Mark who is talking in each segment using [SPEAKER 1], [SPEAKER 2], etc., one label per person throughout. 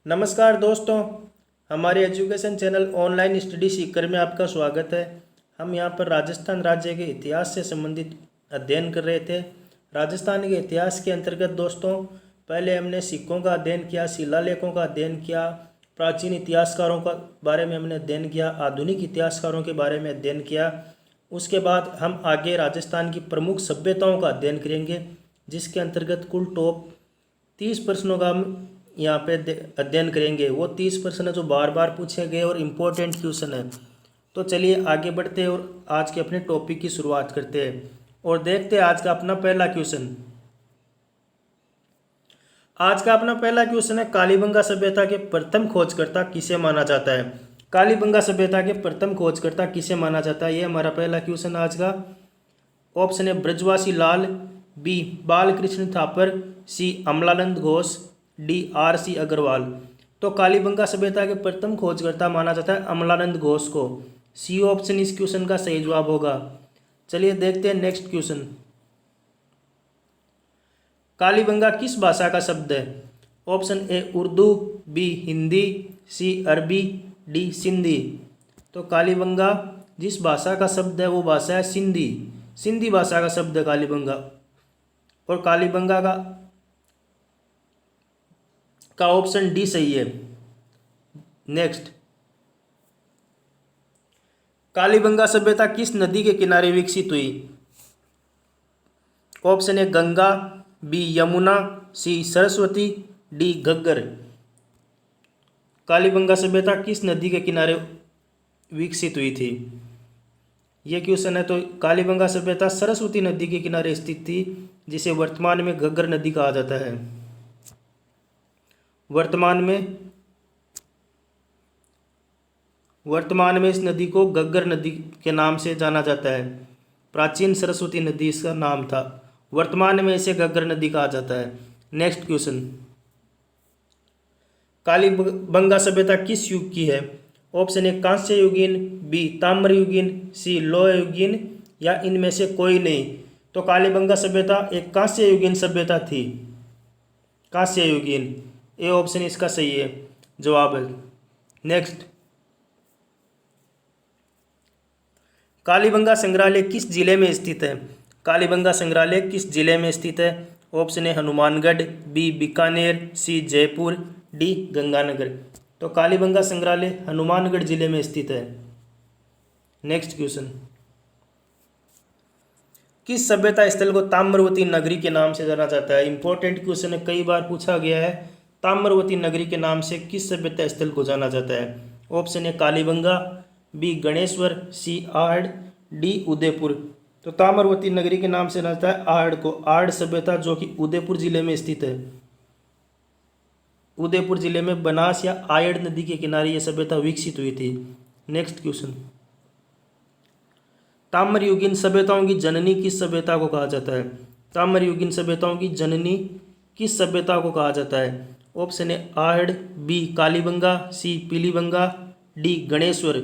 [SPEAKER 1] नमस्कार दोस्तों, हमारे education channel online study Sikar में आपका स्वागत है। हम यहाँ पर राजस्थान राज्य के इतिहास से संबंधित अध्ययन कर रहे थे। राजस्थान के इतिहास के अंतर्गत दोस्तों पहले हमने सिक्कों का अध्ययन किया, शिलालेखों का अध्ययन किया, प्राचीन इतिहासकारों का बारे में हमने अध्ययन किया, आधुनिक इतिहासकारों के बारे में अध्ययन किया। उसके बाद हम आगे राजस्थान की प्रमुख सभ्यताओं का अध्ययन करेंगे, जिसके अंतर्गत कुल टॉप 30 प्रश्नों का हम यहाँ पे अध्ययन करेंगे। वो 30 प्रश्न है जो बार बार पूछे गए और इम्पोर्टेंट क्वेश्चन है। तो चलिए आगे बढ़ते हैं और आज के अपने टॉपिक की शुरुआत करते हैं और देखते हैं आज का अपना पहला क्वेश्चन। आज का अपना पहला क्वेश्चन है, कालीबंगा सभ्यता के प्रथम खोजकर्ता किसे माना जाता है। कालीबंगा सभ्यता के प्रथम खोजकर्ता किसे माना जाता है, ये हमारा पहला क्वेश्चन आज का। ऑप्शन है ब्रजवासी लाल, बी बालकृष्ण थापर, सी अमलानंद घोष, डी आर.सी. अग्रवाल। तो कालीबंगा सभ्यता के प्रथम खोजकर्ता माना जाता है अमलानंद घोष को। सी ऑप्शन इस क्वेश्चन का सही जवाब होगा। चलिए देखते हैं नेक्स्ट क्वेश्चन। कालीबंगा किस भाषा का शब्द है। Option A Urdu, B Hindi, C Arabi, D Sindhi. तो कालीबंगा जिस भाषा का शब्द है वो भाषा है सिंधी। सिंधी भाषा का शब्द है कालीबंगा। और कालीबंगा का ऑप्शन डी सही है। नेक्स्ट, कालीबंगा सभ्यता किस नदी के किनारे विकसित हुई। ऑप्शन है गंगा, बी यमुना, सी सरस्वती, डी घग्गर। कालीबंगा सभ्यता किस नदी के किनारे विकसित हुई थी, ये क्वेश्चन है। तो कालीबंगा सभ्यता सरस्वती नदी के किनारे स्थित थी, जिसे वर्तमान में घग्गर नदी कहा जाता है। वर्तमान में इस नदी को घग्गर नदी के नाम से जाना जाता है। प्राचीन सरस्वती नदी इसका नाम था, वर्तमान में इसे घग्गर नदी कहा जाता है। नेक्स्ट क्वेश्चन, कालीबंगा सभ्यता किस युग की है। ऑप्शन ए कांस्य युगीन, बी ताम्र युगीन, सी लोह युगीन, या इनमें से कोई नहीं। तो कालीबंगा सभ्यता एक कांस्य युगीन सभ्यता थी। कांस्य युगीन, ए ऑप्शन इसका सही है जवाब है। नेक्स्ट, कालीबंगा संग्रहालय किस जिले में स्थित है। कालीबंगा संग्रहालय किस जिले में स्थित है। ऑप्शन है हनुमानगढ़, बी बीकानेर, सी जयपुर, डी गंगानगर। तो कालीबंगा संग्रहालय हनुमानगढ़ जिले में स्थित है। नेक्स्ट क्वेश्चन, किस सभ्यता स्थल को ताम्रवती नगरी के नाम से जाना जाता है। इंपॉर्टेंट क्वेश्चन है, कई बार पूछा गया है। ताम्रवती नगरी के नाम से किस सभ्यता स्थल को जाना जाता है। ऑप्शन है कालीबंगा, बी गणेश्वर, सी आहड़, डी उदयपुर। तो ताम्रवती नगरी के नाम से जाना जाता है आहड़ को। आहड़ सभ्यता जो कि उदयपुर जिले में स्थित है। उदयपुर जिले में बनास या आयड़ नदी के किनारे यह सभ्यता विकसित हुई थी। नेक्स्ट क्वेश्चन, ताम्रयुगीन सभ्यताओं की जननी किस सभ्यता को कहा जाता है। ताम्रयुगीन सभ्यताओं की जननी किस सभ्यता को कहा जाता है। ऑप्शन है आहड़, बी कालीबंगा, सी पीलीबंगा, डी गणेश्वर।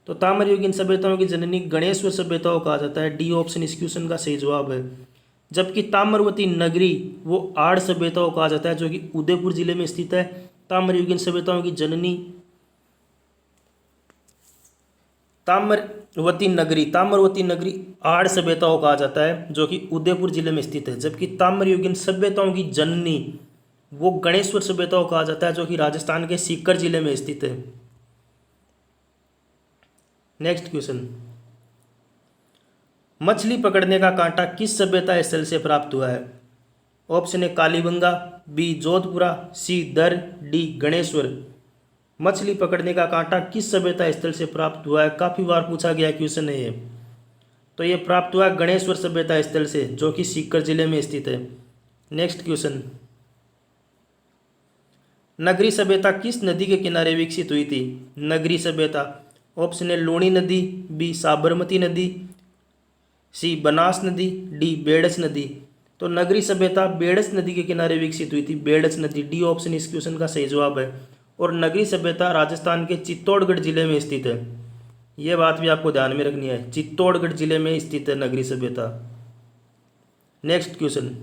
[SPEAKER 1] तो ताम्रयुगीन सभ्यताओं की जननी गणेश्वर सभ्यता को कहा जाता है। डी ऑप्शन इस क्वेश्चन का सही जवाब है। जबकि ताम्रवती नगरी वो आड़ सभ्यता को कहा जाता है, जो कि उदयपुर जिले में स्थित है। ताम्रयुगीन सभ्यताओं की जननी ताम्रवती नगरी आड़ सभ्यता को कहा जाता है, जो कि उदयपुर जिले में स्थित है। जबकि ताम्रयुगीन सभ्यताओं की जननी वो गणेश्वर सभ्यता को कहा जाता है, जो कि राजस्थान के सीकर जिले में स्थित है। नेक्स्ट क्वेश्चन, मछली पकड़ने का कांटा किस सभ्यता स्थल से प्राप्त हुआ है। ऑप्शन है कालीबंगा, बी जोधपुरा, सी दर, डी गणेश्वर। मछली पकड़ने का कांटा किस सभ्यता स्थल से प्राप्त हुआ है, काफी बार पूछा गया क्वेश्चन है ये। तो ये प्राप्त हुआ गणेश्वर सभ्यता स्थल से, जो कि सीकर जिले में स्थित है। नेक्स्ट क्वेश्चन, नगरी सभ्यता किस नदी के किनारे विकसित हुई थी। नगरी सभ्यता, ऑप्शन है लूणी नदी, बी साबरमती नदी, सी बनास नदी, डी बेड़स नदी। तो नगरी सभ्यता बेड़स नदी के किनारे विकसित हुई थी। बेड़स नदी, डी ऑप्शन इस क्वेश्चन का सही जवाब है। और नगरी सभ्यता राजस्थान के चित्तौड़गढ़ जिले में स्थित है। यह बात भी आपको ध्यान में रखनी है, चित्तौड़गढ़ जिले में स्थित है नगरी सभ्यता। नेक्स्ट क्वेश्चन,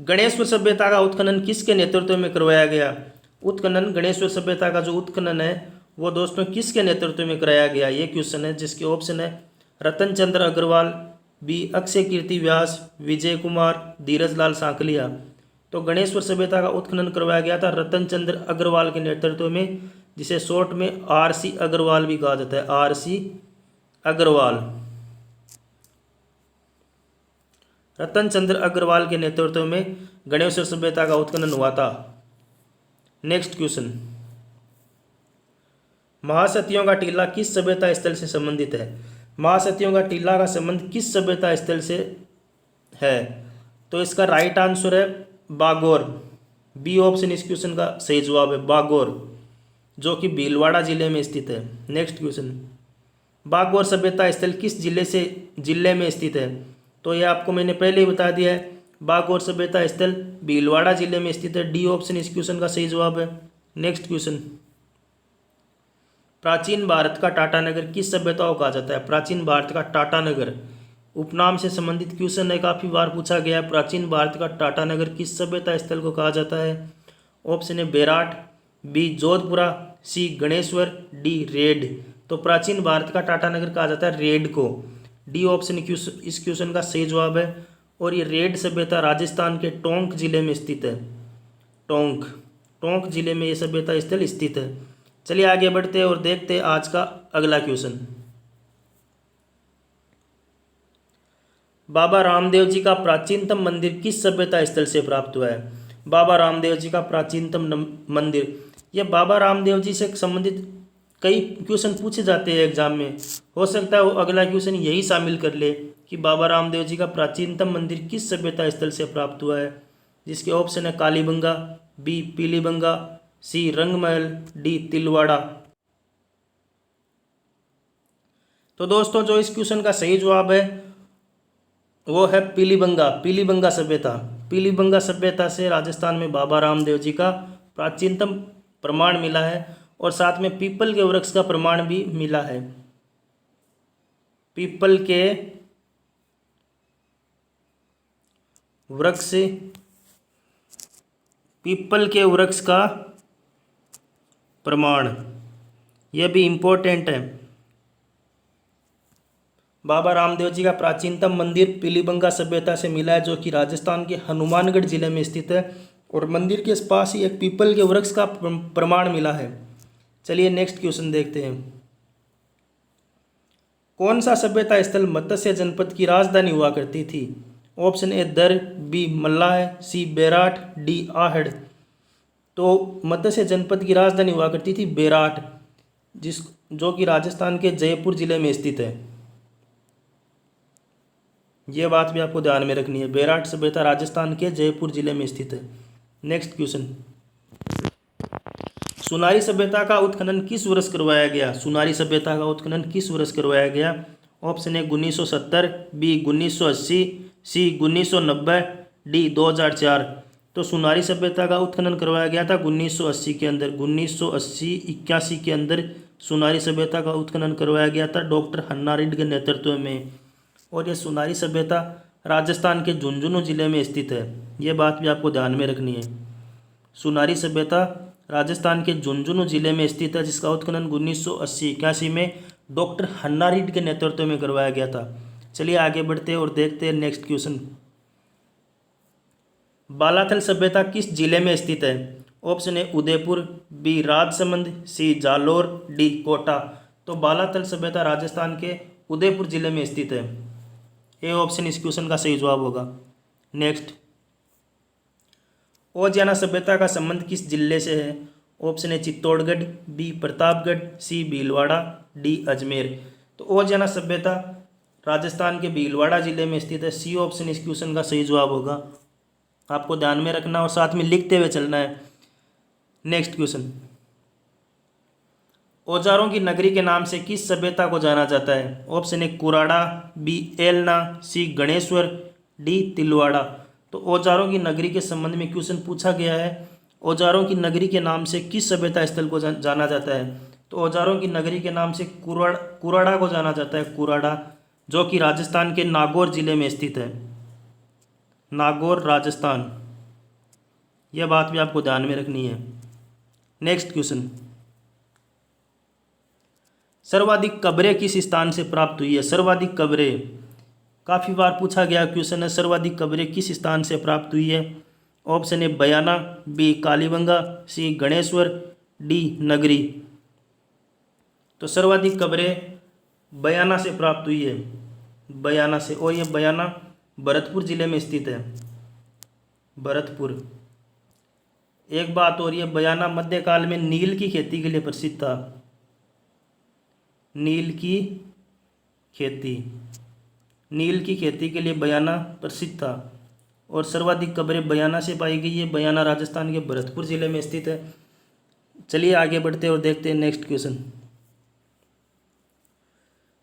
[SPEAKER 1] गणेश्वर सभ्यता का उत्खनन किसके नेतृत्व में करवाया गया? उत्खनन, गणेश्वर सभ्यता का जो उत्खनन है वो दोस्तों किसके नेतृत्व में कराया गया, ये क्वेश्चन है, जिसके ऑप्शन है रतन चंद्र अग्रवाल, बी अक्षय कीर्ति व्यास, विजय कुमार, धीरज लाल सांकलिया। तो गणेश्वर सभ्यता का उत्खनन करवाया गया था रतन चंद्र अग्रवाल के नेतृत्व में, जिसे शॉर्ट में RC अग्रवाल भी कहा जाता है, RC अग्रवाल। रतन चंद्र अग्रवाल के नेतृत्व में गणेश्वर सभ्यता का उत्खनन हुआ था। नेक्स्ट क्वेश्चन, महासतियों का टीला किस सभ्यता स्थल से संबंधित है? महासतियों का टीला का संबंध किस सभ्यता स्थल से है? तो इसका राइट आंसर है बागोर। बी ऑप्शन इस क्वेश्चन का सही जवाब है, बागोर, जो कि भीलवाड़ा जिले में स्थित है। नेक्स्ट क्वेश्चन, बागोर सभ्यता स्थल किस जिले में स्थित है? तो ये आपको मैंने पहले ही बता दिया है, बागोर सभ्यता स्थल भीलवाड़ा जिले में स्थित है। डी ऑप्शन इस क्वेश्चन का सही जवाब है। नेक्स्ट क्वेश्चन, प्राचीन भारत का टाटानगर किस सभ्यता को कहा जाता है? प्राचीन भारत का टाटानगर उपनाम से संबंधित क्वेश्चन है, काफ़ी बार पूछा गया है। प्राचीन भारत का टाटानगर किस सभ्यता स्थल को कहा जाता है? ऑप्शन है बेराट, बी जोधपुरा, सी गणेश्वर, डी रेड। तो प्राचीन भारत का टाटानगर कहा जाता है रेड को। डी ऑप्शन इस क्वेश्चन का सही जवाब है। और ये रेड सभ्यता राजस्थान के टोंक जिले में स्थित है। टोंक जिले में ये सभ्यता स्थल स्थित है। चलिए आगे बढ़ते हैं और देखते हैं आज का अगला क्वेश्चन। बाबा रामदेव जी का प्राचीनतम मंदिर किस सभ्यता स्थल से प्राप्त हुआ है? बाबा रामदेव जी का प्राचीनतम मंदिर, यह बाबा रामदेव जी से संबंधित कई क्वेश्चन पूछे जाते हैं एग्जाम में। हो सकता है वो अगला क्वेश्चन यही शामिल कर ले कि बाबा रामदेव जी का प्राचीनतम मंदिर किस सभ्यता स्थल से प्राप्त हुआ है, जिसके ऑप्शन है कालीबंगा, बी पीलीबंगा, सी रंगमहल, डी तिलवाड़ा। तो दोस्तों जो इस क्वेश्चन का सही जवाब है वो है पीलीबंगा सभ्यता। पीलीबंगा सभ्यता से राजस्थान में बाबा रामदेव जी का प्राचीनतम प्रमाण मिला है और साथ में पीपल के वृक्ष का प्रमाण भी मिला है। पीपल के वृक्ष का प्रमाण, यह भी इम्पोर्टेंट है। बाबा रामदेव जी का प्राचीनतम मंदिर पीलीबंगा सभ्यता से मिला है, जो कि राजस्थान के हनुमानगढ़ जिले में स्थित है और मंदिर के पास ही एक पीपल के वृक्ष का प्रमाण मिला है। चलिए नेक्स्ट क्वेश्चन देखते हैं। कौन सा सभ्यता स्थल मत्स्य जनपद की राजधानी हुआ करती थी? Option A Dar, B Mallah, C Bairat, D Ahar. तो मत्स्य जनपद की राजधानी हुआ करती थी बेराट, जो कि राजस्थान के जयपुर जिले में स्थित है। यह बात भी आपको ध्यान में रखनी है, बेराट सभ्यता राजस्थान के जयपुर जिले में स्थित है। नेक्स्ट क्वेश्चन, सुनारी सभ्यता का उत्खनन किस वर्ष करवाया गया? सुनारी सभ्यता का उत्खनन किस वर्ष करवाया गया? ऑप्शन है 1970, बी 1980, सी 1990, डी 2004। तो सुनारी सभ्यता का उत्खनन करवाया गया था 1980 के अंदर। 1980-81 के अंदर सुनारी सभ्यता का उत्खनन करवाया गया था डॉक्टर हन्ना रेड्डी के नेतृत्व में। और यह सुनारी सभ्यता राजस्थान के झुंझुनू जिले में स्थित है। यह बात भी आपको ध्यान में रखनी है। सुनारी सभ्यता राजस्थान के झुंझुनू जिले में स्थित है, जिसका उत्खनन 1980-81 में डॉक्टर हन्ना रेड्डी के नेतृत्व में करवाया गया था। चलिए आगे बढ़ते हैं और देखते हैं नेक्स्ट क्वेश्चन। बालाथल सभ्यता किस जिले में स्थित है? Option A Udaipur, B Rajsamand, C Jalore, D Kota. तो बालाथल सभ्यता राजस्थान के उदयपुर जिले में स्थित है। ए ऑप्शन इस क्वेश्चन का सही जवाब होगा। नेक्स्ट, ओजियाना सभ्यता का संबंध किस जिले से है? Option A Chittorgarh, B Pratapgarh, C Bhilwara, D Ajmer. तो ओजियाना सभ्यता राजस्थान के भीलवाड़ा जिले में स्थित है। सी ऑप्शन इस क्वेश्चन का सही जवाब होगा। आपको ध्यान में रखना और साथ में लिखते हुए चलना है। नेक्स्ट क्वेश्चन, औजारों की नगरी के नाम से किस सभ्यता को जाना जाता है? Option A Kurada, B Elana, C Ganeshwar, D Tilwara. तो औजारों की नगरी के संबंध में क्वेश्चन पूछा गया है। औजारों की नगरी के नाम से किस सभ्यता स्थल को जाना जाता है? तो औजारों की नगरी के नाम से कुराड़ा को जाना जाता है। कुराड़ा, जो कि राजस्थान के नागौर जिले में स्थित है। नागौर, राजस्थान। यह बात भी आपको ध्यान में रखनी है। नेक्स्ट क्वेश्चन, सर्वाधिक कब्रें किस स्थान से प्राप्त हुई है? सर्वाधिक कब्रें काफ़ी बार पूछा गया क्वेश्चन है। सर्वाधिक कब्रें किस स्थान से प्राप्त हुई है? Option A Bayana, B Kalibangan, C Ganeshwar, D Nagari. तो सर्वाधिक कब्रें बयाना से प्राप्त हुई है, बयाना से, और ये बयाना भरतपुर जिले में स्थित है, भरतपुर। एक बात और, ये बयाना मध्यकाल में नील की खेती के लिए प्रसिद्ध था, नील की खेती, नील की खेती के लिए बयाना प्रसिद्ध था। और सर्वाधिक कब्रें बयाना से पाई गई है। बयाना राजस्थान के भरतपुर जिले में स्थित है। चलिए आगे बढ़ते हैं और देखते हैं नेक्स्ट क्वेश्चन।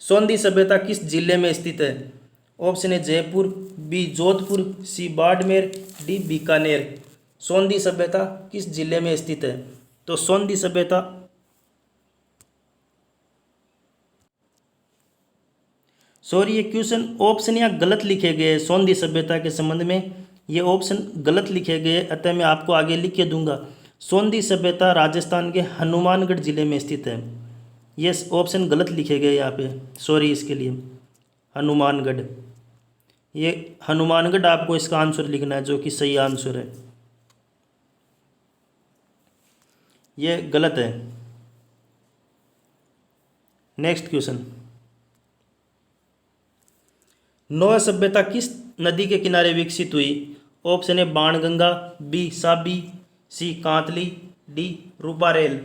[SPEAKER 1] सोंधी सभ्यता किस जिले में स्थित है? Option A Jaipur, B Jodhpur, C Barmer, D Bikaner. Sondhi सभ्यता किस जिले में स्थित है? तो सोंधी सभ्यता सॉरी, ये क्वेश्चन ऑप्शन यहाँ गलत लिखे गए हैं। सोंधी सभ्यता के संबंध में ये ऑप्शन गलत लिखे गए, अतः मैं आपको आगे लिख के दूंगा। सोंधी सभ्यता राजस्थान के हनुमानगढ़ जिले में स्थित है। ये ऑप्शन गलत लिखे गए यहाँ पे, सॉरी इसके लिए। हनुमानगढ़, ये हनुमानगढ़ आपको इसका आंसर लिखना है, जो कि सही आंसर है। ये गलत है। नेक्स्ट क्वेश्चन, नौवा सभ्यता किस नदी के किनारे विकसित हुई? Option A Banganga, B Sabi, C Kantli, D Ruparel.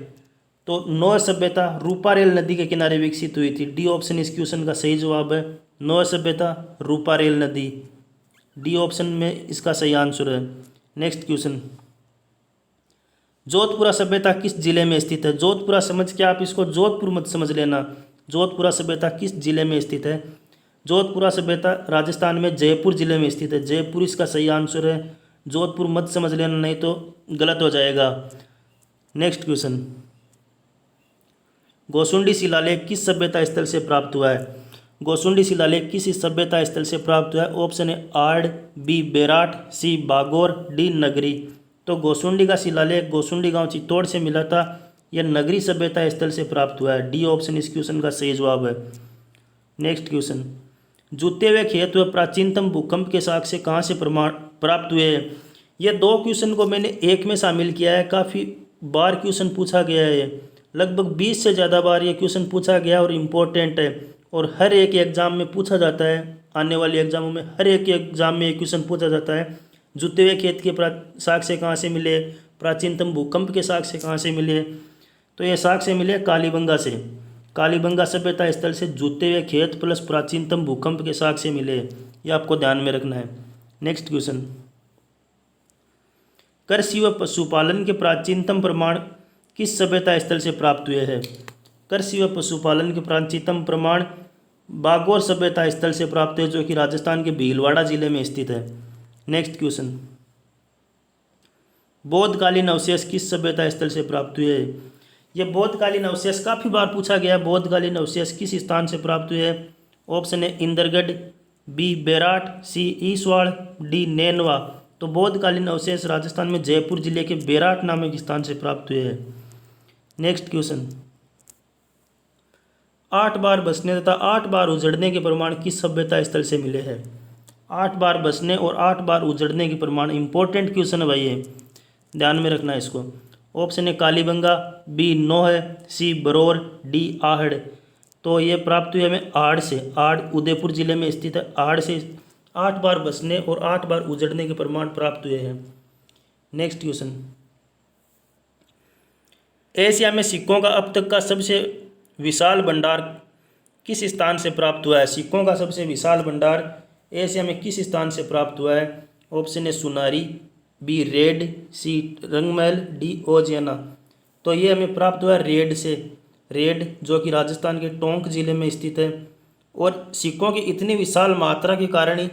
[SPEAKER 1] तो नौवा सभ्यता रूपारेल नदी के किनारे विकसित हुई थी। डी ऑप्शन इस क्वेश्चन का सही जवाब है। नौवा सभ्यता रूपारेल नदी, डी ऑप्शन में इसका सही आंसर है। नेक्स्ट क्वेश्चन, जोधपुरा सभ्यता किस जिले में स्थित है? जोधपुरा समझ के आप इसको जोधपुर मत समझ लेना। जोधपुरा सभ्यता किस जिले में स्थित है? जोधपुरा सभ्यता राजस्थान में जयपुर जिले में स्थित है। जयपुर इसका सही आंसर है। जोधपुर मत समझ लेना, नहीं तो गलत हो जाएगा। नेक्स्ट क्वेश्चन, गोसुंडी शिलालेख किस सभ्यता स्थल से प्राप्त हुआ है? गोसुंडी शिलालेख किस सभ्यता स्थल से प्राप्त हुआ है? ऑप्शन ए आड़, बी बेराट, सी बागोर, डी नगरी। तो गोसुंडी का शिलालेख गोसुंडी गांव चित्तौड़ से मिला था। यह नगरी सभ्यता स्थल से प्राप्त हुआ है। डी ऑप्शन इस क्वेश्चन का सही जवाब है। नेक्स्ट क्वेश्चन, जूते हुए खेत व प्राचीनतम भूकंप के साक्ष्य कहाँ से प्रमाण प्राप्त हुए हैं? ये दो क्वेश्चन को मैंने एक में शामिल किया है। काफ़ी बार क्वेश्चन पूछा गया है, लगभग 20 से ज़्यादा बार ये क्वेश्चन पूछा गया और इम्पोर्टेंट है, और हर एक एग्ज़ाम में पूछा जाता है। आने वाले एग्जामों में हर एक एग्जाम में ये क्वेश्चन पूछा जाता है। जूते हुए खेत के साक्ष्य कहाँ से मिले? प्राचीनतम भूकंप के साक्ष्य कहाँ से मिले? तो ये साक्ष्य मिले कालीबंगा से। कालीबंगा सभ्यता स्थल से जूते हुए खेत प्लस प्राचीनतम भूकंप के साक्ष्य मिले। ये आपको ध्यान में रखना है। नेक्स्ट क्वेश्चन, कृषि व पशुपालन के प्राचीनतम प्रमाण किस सभ्यता स्थल से प्राप्त हुए हैं? कृषि व पशुपालन के प्राचीनतम प्रमाण बागोर सभ्यता स्थल से प्राप्त हुए, जो कि राजस्थान के भीलवाड़ा जिले में स्थित है। नेक्स्ट क्वेश्चन, बौद्धकालीन अवशेष किस सभ्यता स्थल से प्राप्त हुए हैं? ये बौद्धकालीन अवशेष काफ़ी बार पूछा गया। बौद्धकालीन अवशेष किस स्थान से प्राप्त हुए हैं? Option A Indargarh, B Bairat, C Iswad, D Nainwa. तो बौद्धकालीन अवशेष राजस्थान में जयपुर जिले के बेराट नामक स्थान से प्राप्त हुए हैं। नेक्स्ट क्वेश्चन, 8 बार बसने तथा 8 बार उजड़ने के प्रमाण किस सभ्यता स्थल से मिले हैं? 8 बार बसने और 8 बार उजड़ने के प्रमाण इंपॉर्टेंट क्वेश्चन है भाई, ये ध्यान में रखना है इसको। Option A Kalibangan, B Noh, C Baror, D Ahar. तो ये प्राप्त हुए हमें आड़ से। आड़ उदयपुर जिले में स्थित है। आड़ से 8 बार बसने और 8 बार उजड़ने के प्रमाण प्राप्त हुए हैं। नेक्स्ट क्वेश्चन, एशिया में सिक्कों का अब तक का सबसे विशाल भंडार किस स्थान से प्राप्त हुआ है? सिक्कों का सबसे विशाल भंडार एशिया में किस स्थान से प्राप्त हुआ है? Option A Sunari, B Rairh, C Rangmahal, D Ojiyana. तो ये हमें प्राप्त हुआ है रेड से। रेड जो कि राजस्थान के टोंक जिले में स्थित है। और सिक्कों की इतनी विशाल मात्रा के कारण ही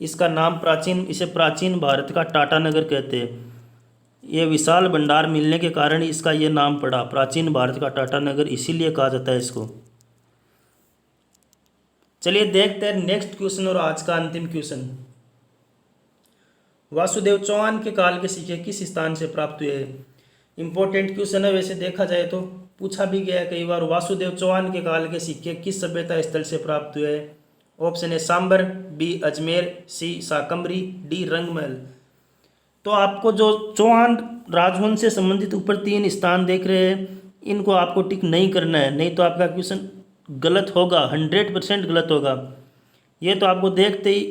[SPEAKER 1] इसका नाम इसे प्राचीन भारत का टाटा नगर कहते हैं। ये विशाल भंडार मिलने के कारण ही इसका ये नाम पड़ा, प्राचीन भारत का टाटा नगर, इसीलिए कहा जाता है इसको। चलिए देखते हैं नेक्स्ट क्वेश्चन और आज का अंतिम क्वेश्चन। वासुदेव चौहान के काल के सिक्के किस स्थान से प्राप्त हुए हैं? इंपॉर्टेंट क्वेश्चन है, वैसे देखा जाए तो पूछा भी गया है कई बार। वासुदेव चौहान के काल के सिक्के किस सभ्यता स्थल से प्राप्त हुए हैं? ऑप्शन है सांबर, बी अजमेर, सी शाकंभरी, डी रंगमहल। तो आपको जो चौहान राजवंश से संबंधित ऊपर 3 स्थान देख रहे हैं, इनको आपको टिक नहीं करना है, नहीं तो आपका क्वेश्चन गलत होगा, 100% गलत होगा। ये तो आपको देखते ही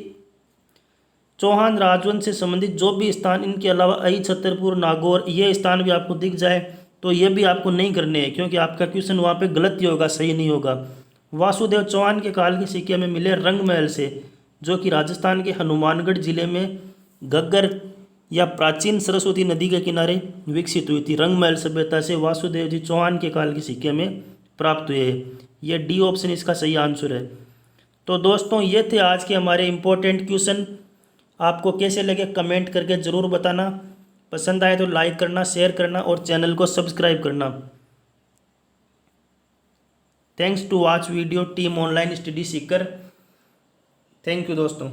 [SPEAKER 1] चौहान राजवंश से संबंधित जो भी स्थान, इनके अलावा अहि, छतरपुर, नागौर, ये स्थान भी आपको दिख जाए तो ये भी आपको नहीं करने हैं, क्योंकि आपका क्वेश्चन वहाँ पे गलत ही होगा, सही नहीं होगा। वासुदेव चौहान के काल के सिक्के में मिले रंगमहल से, जो कि राजस्थान के हनुमानगढ़ जिले में घग्गर या प्राचीन सरस्वती नदी के किनारे विकसित हुई थी। रंगमहल सभ्यता से वासुदेव जी चौहान के काल के सिक्के में प्राप्त हुए हैं। ये डी ऑप्शन इसका सही आंसर है। तो दोस्तों ये थे आज के हमारे इम्पोर्टेंट क्वेश्चन। आपको कैसे लगे कमेंट करके ज़रूर बताना। पसंद आए तो लाइक करना, शेयर करना और चैनल को सब्सक्राइब करना। Thanks to watch video team online study Sikar. Thank you दोस्तों।